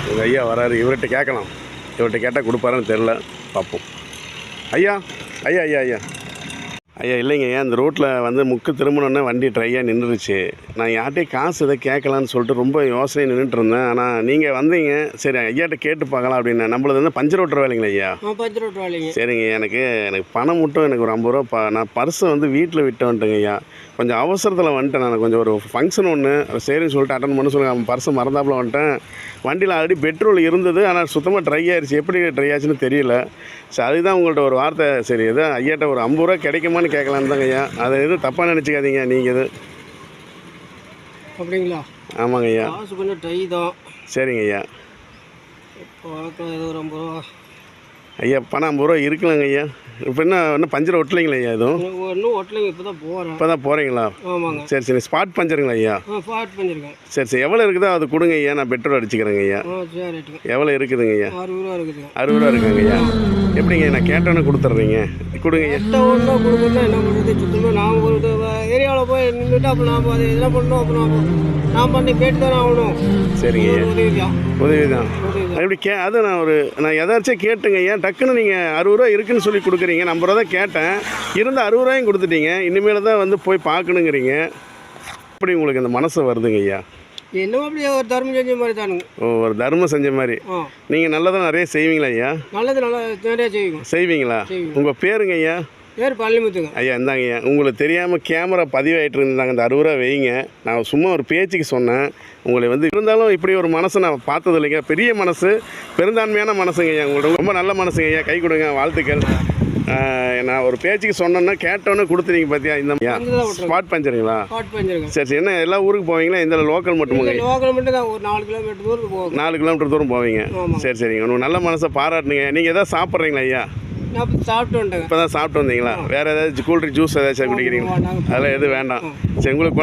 உங்கள் ஐயா வராரு, இவர்கிட்ட கேட்கலாம். இவர்கிட்ட கேட்டால் கொடுப்பாருன்னு தெரில, பார்ப்போம். ஐயா ஐயா ஐயா ஐயா ஐயா இல்லைங்க ஐயா, இந்த ரோட்டில் வந்து முக்கு திரும்பணுன்னே வண்டி ட்ரையாக நின்றுருச்சு. நான் யார்கிட்டையும் காசு எதை கேட்கலான்னு சொல்லிட்டு ரொம்ப யோசனை நின்றுட்டு இருந்தேன். ஆனால் நீங்கள் வந்தீங்க, சரி ஐயாட்ட கேட்டு பார்க்கலாம் அப்படின்னு. நம்மளது வந்து பஞ்சர் ஓட்டுற வேலைங்களா ஐயா? பஞ்சர் ஓட்டுற வேலைங்க. சரிங்க, எனக்கு பணம் மட்டும் எனக்கு ஒரு 50 ரூபா. நான் பர்ஸை வந்து வீட்டில் விட்டு வந்துட்டேங்க ஐயா. கொஞ்சம் அவசரத்தில் வந்துட்டேன். நான் கொஞ்சம் ஒரு ஃபங்க்ஷன் ஒன்று சரின்னு சொல்லிட்டு அட்டன் பண்ண சொல்லுங்கள். பர்ஸை மறந்தாப்பில் வந்துட்டேன். வண்டியில் ஆல்ரெடி பெட்ரோல் இருந்தது, ஆனால் சுத்தமாக ட்ரை ஆயிடுச்சு. எப்படி ட்ரை ஆச்சுன்னு தெரியல. சரி, அதுதான் உங்கள்கிட்ட ஒரு வார்த்தை, சரி எதாவது ஐயாட்ட ஒரு 50 ரூபா கிடைக்குமான்னு கேட்கலான்னு தாங்க ஐயா. அதை எதுவும் தப்பாக நினச்சிக்காதீங்க நீங்கள் எது. அப்படிங்களா? ஆமாங்க ஐயா. காசு கொஞ்சம் ட்ரை தான். சரிங்க ஐயா. பார்க்கலாம், ஏதோ ஒரு 50 ரூபா. ஐயா பணம் 50 ரூபா இருக்குல்லங்க ஐயா. இப்போ இன்னும் பஞ்சர் ஒட்டலைங்களா ஐயா? எதுவும் இன்னும் ஒட்டலைங்க, இப்போ தான் போகிறேன். இப்போ தான் போகிறீங்களா? ஆமாங்க. சரி சரி, ஸ்பாட் பஞ்சருங்களா ஐயா? ஸ்பாட் பண்ணியிருக்கேன். சரி சரி, எவ்வளோ இருக்குதோ அது கொடுங்க ஐயா, நான் பெட்ரோல் அடிச்சுக்கிறேங்க ஐயா. சரி ரைட்டுங்க. எவ்வளோ இருக்குதுங்க ஐயா? 60 ரூபா இருக்குதுங்க. 60 ரூபா இருக்குங்க ஐயா. எப்படிங்க, நான் கேட்டோன்னே கொடுத்துட்றீங்க, கொடுங்க ஐயா. ஒன்றா கொடுக்குறதா என்ன பண்ணுறது? சுத்தமாக நாம் ஒரு ஏரியாவில் போய் நின்றுட்டு அப்போ நாம் அதை இதெல்லாம் பண்ணோம். அப்போ நாம் பண்ணி கேட்டு தானே ஆகணும். சரிங்க ஐயா, உதவி தான். உதவி தான். எப்படி அதை நான் எதாச்சும் கேட்டுங்க ஐயா. டக்குன்னு நீங்கள் 60 ரூபா இருக்குன்னு சொல்லி கொடுக்குறீங்க. 50 ரூபா தான் கேட்டேன், இருந்த 60 ரூபாயும் கொடுத்துட்டீங்க. இனிமேல் தான் வந்து போய் பார்க்கணுங்கிறீங்க. எப்படி உங்களுக்கு இந்த மனசு வருதுங்க ஐயா? என்னமோ அப்படியே ஒரு தர்மம் செஞ்ச மாதிரி தானுங்க. ஓ, ஒரு தர்மம் செஞ்ச மாதிரி. நீங்கள் நல்லதாக நிறைய செய்வீங்களா ஐயா? நல்லது நல்லா நிறைய செய்வீங்க. செய்வீங்களா? உங்கள் பேருங்க ஐயா? பேர் பழனிமுத்துங்க ஐயா. இந்தாங்க ஐயா, உங்களுக்கு தெரியாமல் கேமரா பதிவாயிட்டு இருந்தாங்க. இந்த 60 ரூபா வைங்க. நான் சும்மா ஒரு பேச்சுக்கு சொன்னேன். உங்களை வந்து இருந்தாலும் இப்படி ஒரு மனசை நான் பார்த்தது இல்லைங்க. பெரிய மனசு, பெருந்தான்மையான மனசுங்க ஐயா. உங்களோட ரொம்ப நல்ல மனசுங்க ஐயா. கை கொடுங்க, வாழ்த்துக்கள். நான் ஒரு பேச்சுக்கு சொன்னேன்னா கேட்டோன்னே கொடுத்துறீங்க பார்த்தியா? இந்த ஸ்பாட் பஞ்சருங்களா? சரி சரி, என்ன எல்லா ஊருக்கு போவீங்களா? இந்த லோக்கல் மட்டுமுங்க? லோக்கல் மட்டும் தான். ஒரு 4 கிலோமீட்டர் தூரம் போகும். 4 கிலோமீட்டர் தூரம் போவீங்க. சரி சரிங்க, உங்களுக்கு நல்ல மனசை பாராட்டுங்க. நீங்கள் எதாவது சாப்பிட்றீங்களா ஐயா? நான் சாப்பிட்டு வந்துட்டேன். இப்போ தான் சாப்பிட்டு வந்தீங்களா? வேறு ஏதாச்சும் கூல்ட்ரிங்க், ஜூஸ் ஏதாச்சும் குடிக்கிறீங்களா? அதெல்லாம் எதுவும் வேண்டாம். சரி, உங்களுக்கு